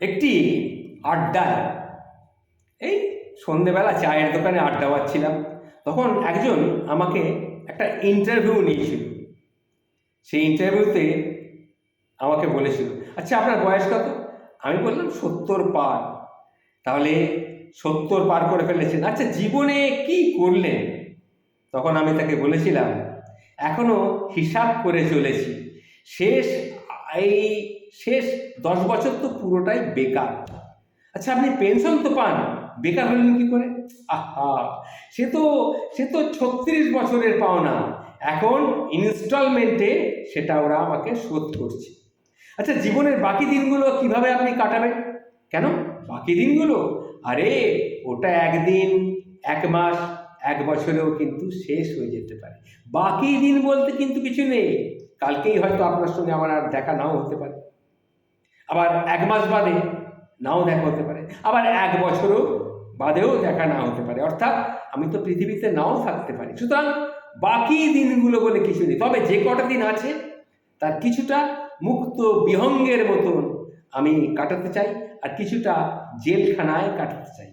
একটি আড্ডায় এই সন্ধেবেলা চায়ের দোকানে আড্ডা মারছিলাম। তখন একজন আমাকে একটা ইন্টারভিউ নিয়েছিল। সেই ইন্টারভিউতে আমাকে বলেছিল, আচ্ছা আপনার বয়স কত? আমি বললাম 70 পার। তাহলে 70 পার করে ফেলেছেন, আচ্ছা জীবনে কি করলেন? তখন আমি তাকে বলেছিলাম, এখনো হিসাব করে চলেছি। শেষ এই শেষ 10 বছর তো পুরোটাই বেকার। আচ্ছা আপনি পেনশন তো পান, বেকার হলেন কি করে? আহা, সে তো 36 বছরের পাওনা, এখন ইনস্টলমেন্টে সেটা ওরা আমাকে শোধ করছে। আচ্ছা জীবনের বাকি দিনগুলো কিভাবে আপনি কাটাবেন? কেন বাকি দিনগুলো? আরে ওটা একদিন, 1 মাস, 1 বছরেও কিন্তু শেষ হয়ে যেতে পারে। বাকি দিন বলতে কিন্তু কিছু নেই। কালকেই হয়তো আপনার সঙ্গে আমার আর দেখা নাও হতে পারে, আবার 1 মাস বাদে নাও দেখা হতে পারে, আবার 1 বছরও বাদেও দেখা না হতে পারে। অর্থাৎ আমি তো পৃথিবীতে নাও থাকতে পারি। সুতরাং বাকি দিনগুলো বলে কিছু নেই। তবে যে কটা দিন আছে তার কিছুটা মুক্ত বিহঙ্গের মতন আমি কাটাতে চাই, আর কিছুটা জেলখানায় কাটাতে চাই।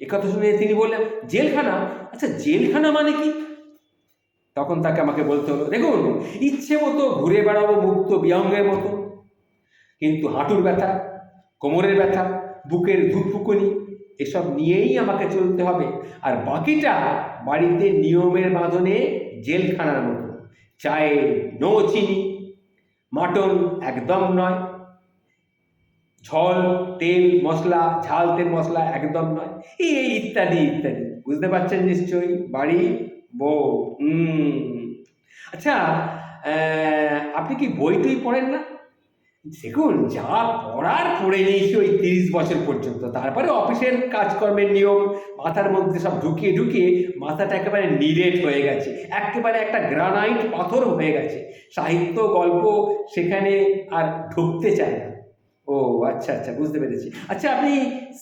একথা শুনে তিনি বললেন, জেলখানা? আচ্ছা জেলখানা মানে কি? তখন তাকে আমাকে বলতে হলো, দেখুন ইচ্ছে মতো ঘুরে বেড়াবো মুক্ত বিহঙ্গের মতো, কিন্তু হাঁটুর ব্যথা, কোমরের ব্যথা, বুকের ধুকপুকুনি এসব নিয়েই আমাকে চলতে হবে। আর বাকিটা বাড়িতে নিয়মের বাঁধনে জেলখানার মতো। চায়ে নো চিনি, মাটন একদম নয়, ঝাল তেল মশলা, ঝাল তেল মশলা একদম নয়, এই ইত্যাদি ইত্যাদি। বুঝতে পারছেন নিশ্চয়ই? বাড়ি বউ। আচ্ছা আপনি কি বই টই পড়েন না? দেখুন যা পড়ার পড়ে নিয়েছি ওই 30 বছর পর্যন্ত, তারপরে অফিসের কাজকর্মের নিয়ম মাথার মধ্যে সব ঢুকিয়ে ঢুকিয়ে মাথাটা একেবারে নিরেট হয়ে গেছে, একেবারে একটা গ্রানাইট পাথর হয়ে গেছে। সাহিত্য গল্প সেখানে আর ঢুকতে চায় না। ও আচ্ছা আচ্ছা, বুঝতে পেরেছি। আচ্ছা আপনি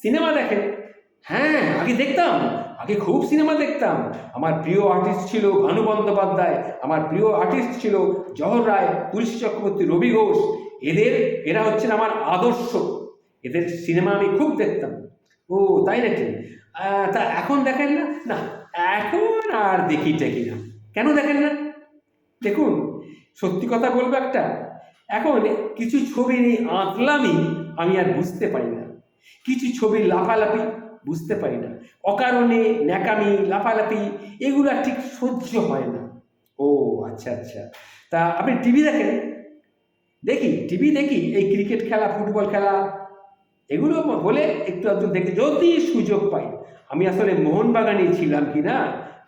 সিনেমা দেখেন? হ্যাঁ আগে দেখতাম, আগে খুব সিনেমা দেখতাম। আমার প্রিয় আর্টিস্ট ছিল ভানু বন্দ্যোপাধ্যায়, আমার প্রিয় আর্টিস্ট ছিল জহর রায়, তুলসী চক্রবর্তী, রবি ঘোষ। এরা হচ্ছেন আমার আদর্শ। এদের সিনেমা আমি খুব দেখতাম। ও তাই নাকি? তা এখন দেখেন না? না, এখন আর দেখি টেকি না। কেন দেখেন না? দেখুন সত্যি কথা বলবো একটা, এখন কিছু ছবির এই আঁতলামি আমি আর বুঝতে পারি না, কিছু ছবির লাফালাফি বুঝতে পারি না, অকারণে ন্যাকামি লাফালাফি এগুলো আর ঠিক সহ্য হয় না। ও আচ্ছা আচ্ছা, তা আপনি টিভি দেখেন? দেখি, টিভি দেখি, এই ক্রিকেট খেলা, ফুটবল খেলা এগুলো হলে একটু একটু দেখতে যদি সুযোগ পাই। আমি আসলে মোহনবাগানে ছিলাম কি না,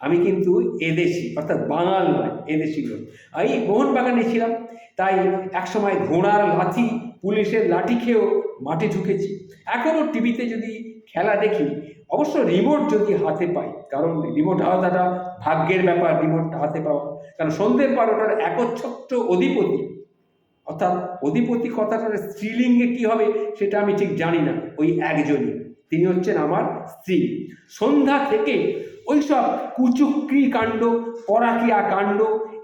আমি কিন্তু এদেশি অর্থাৎ বাঙাল নয়, এদেশি লোক। এই মোহনবাগানে ছিলাম, তাই একসময় ঘোড়ার লাথি, পুলিশের লাঠি খেয়েও মাঠে ঢুকেছি। এখনও টিভিতে যদি খেলা দেখি, অবশ্য রিমোট যদি হাতে পাই, কারণ রিমোট হাতাটা ভাগ্যের ব্যাপার, রিমোটটা হাতে পাওয়া। কারণ সন্ধ্যের 12টার একচ্ছত্র অধিপতি, অর্থাৎ অধিপতি কথাটার স্ত্রীলিঙ্গে কি হবে সেটা আমি ঠিক জানি না, ওই একজনই, তিনি হচ্ছেন আমার স্ত্রী। সন্ধ্যা থেকে ওইসব কুচুক্রি কাণ্ড, পরাকিয়া কাণ্ড,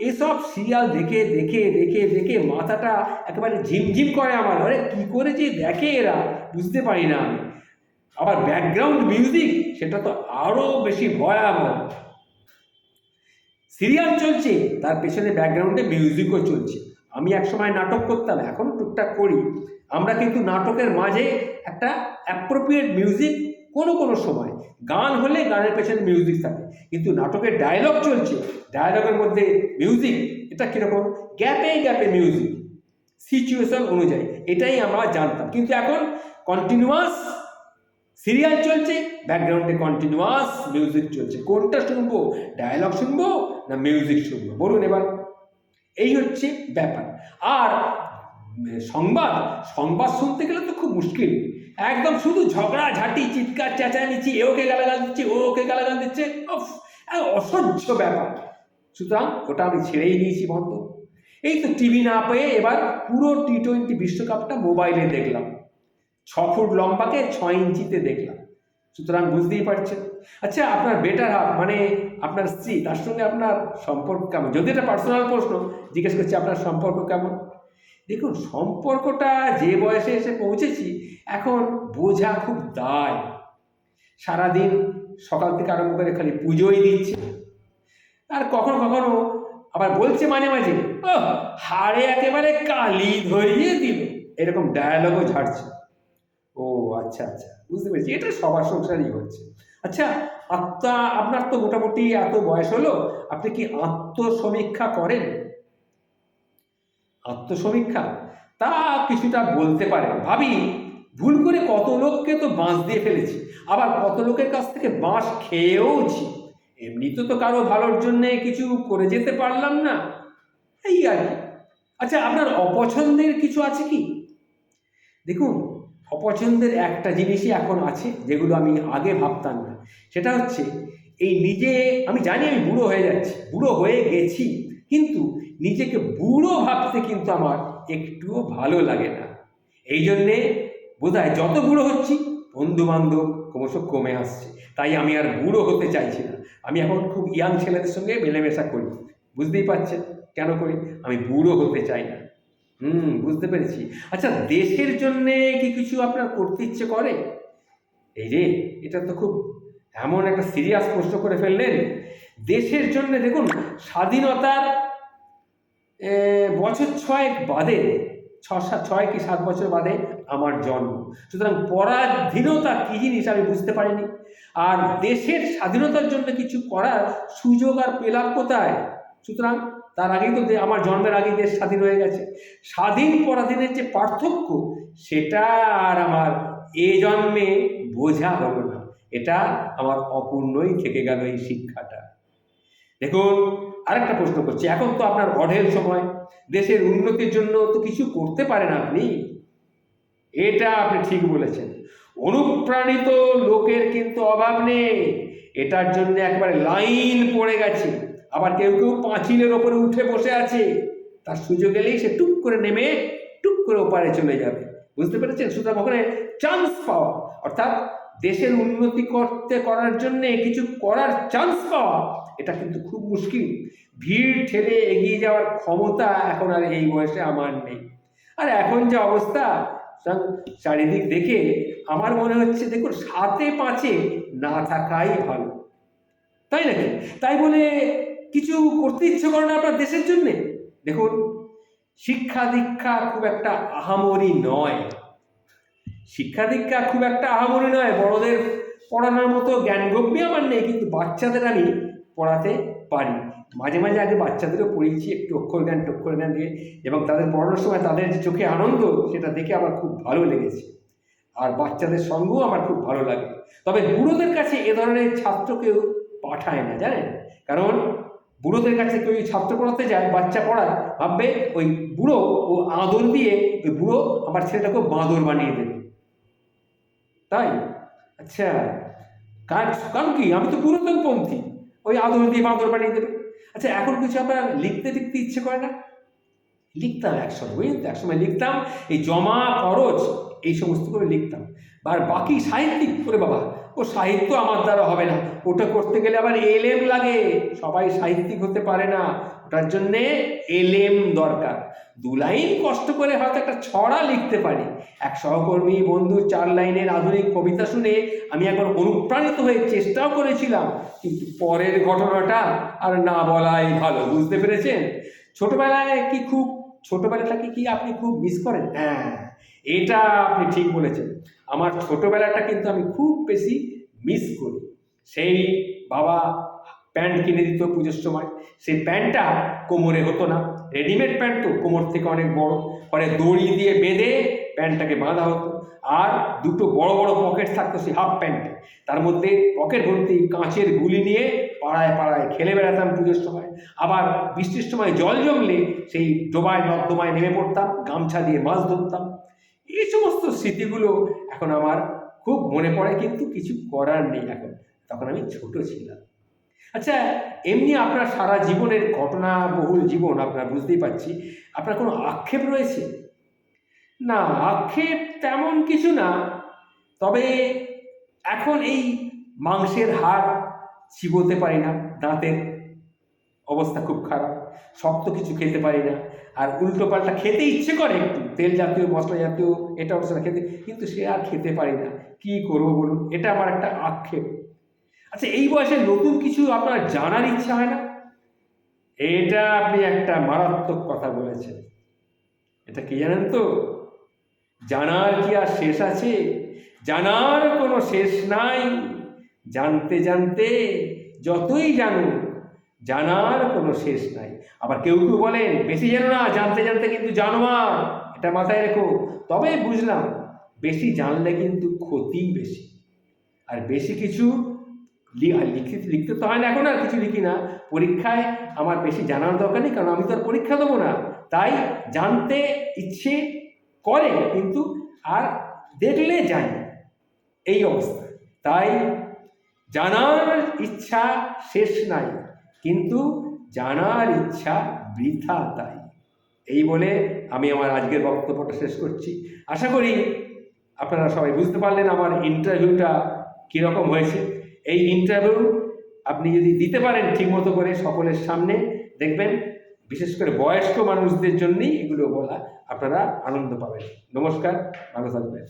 এসব সিরিয়াল দেখে দেখে দেখে দেখে মাথাটা একেবারে ঝিমঝিম করে আমার। আরে কী করে যে দেখে এরা বুঝতে পারি না আমি। আবার ব্যাকগ্রাউন্ড মিউজিক সেটা তো আরও বেশি ভয়াবহ। সিরিয়াল চলছে, তার পেছনে ব্যাকগ্রাউন্ডে মিউজিকও চলছে। আমি একসময় নাটক করতাম, এখন টুকটাক করি। আমরা কিন্তু নাটকের মাঝে একটা অ্যাপ্রোপ্রিয়েট মিউজিক, কোনো কোনো সময় গান হলে গানের পেছনে মিউজিক থাকে, কিন্তু নাটকের ডায়লগ চলছে, ডায়লগের মধ্যে মিউজিক, এটা কীরকম গ্যাপে গ্যাপে মিউজিক, সিচুয়েশন অনুযায়ী, এটাই আমরা জানতাম। কিন্তু এখন কন্টিনিউয়াস সিরিয়াল চলছে, ব্যাকগ্রাউন্ডে কন্টিনিউয়াস মিউজিক চলছে। কোনটা শুনবো, ডায়লগ শুনবো না মিউজিক শুনবো বলুন এবার? এই হচ্ছে ব্যাপার। আর সংবাদ সংবাদ শুনতে গেলে তো খুব মুশকিল, একদম শুধু ঝগড়াঝাঁটি, চিৎকার চেঁচামেচি, এ ওকে গালাগাল দিচ্ছে, ও ওকে গালাগাল দিচ্ছে, অসহ্য ব্যাপার। সুতরাং ওটা আমি ছেড়েই দিয়েছি, বন্ধ। এই তো টিভি না পেয়ে এবার পুরো টি-20 বিশ্বকাপটা মোবাইলে দেখলাম, 6 ফুট লম্বাকে 6 ইঞ্চিতে দেখলাম। সুতরাং বুঝতেই পারছেন। আচ্ছা আপনার বেটার হাফ মানে আপনার স্ত্রী, তার সঙ্গে আপনার সম্পর্ক কেমন? যদি এটা পার্সোনাল প্রশ্ন জিজ্ঞেস করছি, আপনার সম্পর্ক কেমন? দেখুন, সম্পর্কটা যে বয়সে এসে পৌঁছেছি, এখন বোঝা খুব দায়। সারাদিন সকাল থেকে আরম্ভ করে খালি পুজোই দিচ্ছে, আর কখনো কখনো আবার বলছে মাঝে মাঝে, ও হাড়ে একেবারে কালি ধরিয়ে দিল, এরকম ডায়ালগও ঝাড়ছে। ও আচ্ছা আচ্ছা, বুঝতে পেরেছি, এটা সবার সংসারই হচ্ছে। আচ্ছা, আপনার তো মোটামুটি এত বয়স হলো, আপনি কি আত্মসমীক্ষা করেন? আত্মসমীক্ষা তা কিছুটা বলতে পারেন। ভাবি, ভুল করে কত লোককে তো বাঁশ দিয়ে ফেলেছি, আবার কত লোকের কাছ থেকে বাঁশ খেয়েওছি। এমনিতে তো কারো ভালোর জন্যে কিছু করে যেতে পারলাম না, এই আর কি। আচ্ছা, আপনার অপছন্দের কিছু আছে কি? দেখুন, অপছন্দের একটা জিনিসই এখন আছে, যেগুলো আমি আগে ভাবতাম না। সেটা হচ্ছে এই নিজে, আমি জানি আমি বুড়ো হয়ে যাচ্ছি, বুড়ো হয়ে গেছি, কিন্তু নিজেকে বুড়ো ভাবতে কিন্তু আমার একটুও ভালো লাগে না। এই জন্যে বোধহয় যত বুড়ো হচ্ছি, বন্ধু বান্ধব ক্রমশ কমে আসছে, তাই আমি আর বুড়ো হতে চাইছি না। আমি এখন খুব ইয়াং ছেলেদের সঙ্গে মেলামেশা করি, বুঝতেই পারছেন কেন করি, আমি বুড়ো হতে চাই না। বুঝতে পেরেছি। আচ্ছা, দেশের জন্যে কি কিছু আপনার করতে ইচ্ছে করে? এই রে, এটা তো খুব এমন একটা সিরিয়াস প্রশ্ন করে ফেললেন। দেশের জন্য দেখুন, স্বাধীনতার বছর ছয়েক বাদে, 6 কি 7 বছর বাদে আমার জন্ম, সুতরাং পরাধীনতা কী জিনিস আমি বুঝতে পারিনি। আর দেশের স্বাধীনতার জন্য কিছু করার সুযোগ আর পেলাম কোথায়? সুতরাং তার আগেই তো আমার জন্মের আগেই দেশ স্বাধীন হয়ে গেছে। স্বাধীন পরাধীনের যে পার্থক্য, সেটা আর আমার এ জন্মে বোঝা হলো না। এটা আমার অপূর্ণই থেকে গেল এই শিক্ষাটা। দেখুন, আরেকটা প্রশ্ন করছি, এখন তো আপনার অঢেল সময়, দেশের উন্নতির জন্য তো কিছু করতে পারেন আপনি, এটা আপনি ঠিক বলেছেন। অনুপ্রাণিত লোকের কিন্তু অভাব নেই, এটার জন্য একবারে লাইন পড়ে গেছে। আবার কেউ কেউ পাঁচিলের ওপরে উঠে বসে আছে, তার সুযোগ এলেই সে টুক করে নেমে টুক করে ওপারে চলে যাবে, বুঝতে পেরেছেন? সুতরাং ওখানে চান্স পাওয়া, অর্থাৎ দেশের উন্নতি করার জন্য কিছু করার চান্স পাওয়া, এটা কিন্তু খুব মুশকিল। ভিড় ঠেলে এগিয়ে যাওয়ার ক্ষমতা এখন আর এই বয়সে আমার নেই। আর এখন যে অবস্থা, চারিদিক দেখে আমার মনে হচ্ছে, দেখুন, 7-5 না থাকাই ভালো, তাই নাকি? তাই বলে কিছু করতে ইচ্ছে করে না আপনার দেশের জন্যে? দেখুন, শিক্ষা দীক্ষা খুব একটা আহামরি নয়, শিক্ষা দীক্ষা খুব একটা আহামরি নয়, বড়দের পড়ানোর মতো জ্ঞানগম্যি আমার নেই, কিন্তু বাচ্চাদের আমি পড়াতে পারি। মাঝে মাঝে আগে বাচ্চাদেরও পড়িয়েছি একটু অক্ষর জ্ঞান দিয়ে, এবং তাদের পড়ানোর সময় তাদের যে চোখে আনন্দ, সেটা দেখে আমার খুব ভালো লেগেছে। আর বাচ্চাদের সঙ্গেও আমার খুব ভালো লাগে। তবে বুড়োদের কাছে এ ধরনের ছাত্র কেউ পাঠায় না, জানেন? কারণ বুড়োদের কাছে কেউ ছাত্র পড়াতে যায়, বাচ্চা পড়ায়, ভাববে ওই বুড়ো ও আদর দিয়ে ওই বুড়ো আমার ছেলেটাকে বাঁদর বানিয়ে দেবে, তাই? আচ্ছা, কারণ কি, আমি তো পুরাতনপন্থী, ওই আদর দিয়ে বাঁদর বানিয়ে দেবে। আচ্ছা, এখন কিছু আপনার লিখতে ইচ্ছে করে না? লিখতাম একসময়, বুঝলেন তো, একসময় লিখতাম, এই জমা খরচ এই সমস্ত করে লিখতাম। আর বাকি সাহিত্যিক করে, বাবা ও সাহিত্য আমার দ্বারা হবে না, ওটা করতে গেলে আবার এলএম লাগে, সবাই সাহিত্যিক হতে পারে না, ওটার জন্যে এলএম দরকার। 2 লাইন কষ্ট করে হয়তো একটা ছড়া লিখতে পারি, এক সহকর্মী বন্ধুর 4 লাইনের আধুনিক কবিতা শুনে আমি একবার অনুপ্রাণিত হয়ে চেষ্টাও করেছিলাম, কিন্তু পরের ঘটনাটা আর না বলাই ভালো, বুঝতে পেরেছেন? ছোটবেলাটাকে কি আপনি খুব মিস করেন? হ্যাঁ, এটা আপনি ঠিক বলেছেন। আমার ছোটবেলাটা কিন্তু আমি খুব বেশি মিস করি। সেই বাবা প্যান্ট কিনে দিত পুজোর সময়, সেই প্যান্টটা কোমরে হতো না, রেডিমেড প্যান্ট তো কোমর থেকে অনেক বড়, পরে দড়ি দিয়ে বেঁধে প্যান্টটাকে বাঁধা হতো। আর 2টো বড় বড় পকেট থাকতো সেই হাফ প্যান্টে, তার মধ্যে পকেট ভর্তি কাঁচের গুলি নিয়ে পাড়ায় পাড়ায় খেলে বেড়াতাম পুজোর সময়। আবার বৃষ্টির সময় জল জমলে সেই ডোবায় নর্দমায় নেমে পড়তাম, গামছা দিয়ে মাছ ধরতাম। এই সমস্ত স্মৃতিগুলো এখন আমার খুব মনে পড়ে, কিন্তু কিছু করার নেই এখন, তখন আমি ছোট ছিলাম। আচ্ছা, এমনি আপনার সারা জীবনের ঘটনা বহুল জীবন, আপনার বুঝতেই পারছি, আপনার কোনো আক্ষেপ রয়েছে? না, আক্ষেপ তেমন কিছু না। তবে এখন এই মাংসের হাড় চিবোতে পারি না, দাঁতের অবস্থা খুব খারাপ, শক্ত কিছু খেতে পারি না। আর উল্টো পাল্টা খেতে ইচ্ছে করে, একটু তেল জাতীয় মশলা জাতীয় এটা ওটা খেতে, কিন্তু সে আর খেতে পারি না। কি করবো বলুন, এটা আমার একটা আক্ষেপ। আচ্ছা, এই বয়সে নতুন কিছু আপনার জানার ইচ্ছা হয় না? এটা আপনি একটা মারাত্মক কথা বলেছেন। এটা কি জানেন তো, জানার কি আর শেষ আছে? জানার কোনো শেষ নাই। জানতে জানতে যতই জানো, জানার কোনো শেষ নাই। আবার কেউ কেউ বলেন বেশি জানো না, জানতে জানতে কিন্তু জানোয়ার। এটা মাথায় রেখো। তবে বুঝলাম, বেশি জানলে কিন্তু ক্ষতি বেশি। আর বেশি কিছু লিখতে তো হয় না, এখন আর কিছু লিখি না। পরীক্ষায় আমার বেশি জানার দরকার নেই, কারণ আমি তো আর পরীক্ষা দেবো না। তাই জানতে ইচ্ছে করে, কিন্তু আর দেখলে জানি, এই অবস্থা। তাই জানার ইচ্ছা শেষ নাই, কিন্তু জানার ইচ্ছা বৃথা তাই। এই বলে আমি আমার আজকের বক্তব্যটা শেষ করছি। আশা করি আপনারা সবাই বুঝতে পারলেন আমার ইন্টারভিউটা কীরকম হয়েছে। এই ইন্টারভিউ আপনি যদি দিতে পারেন ঠিকমতো করে সকলের সামনে, দেখবেন বিশেষ করে বয়স্ক মানুষদের জন্যই এগুলো বলা, আপনারা আনন্দ পাবেন। নমস্কার, ভালো থাকবেন।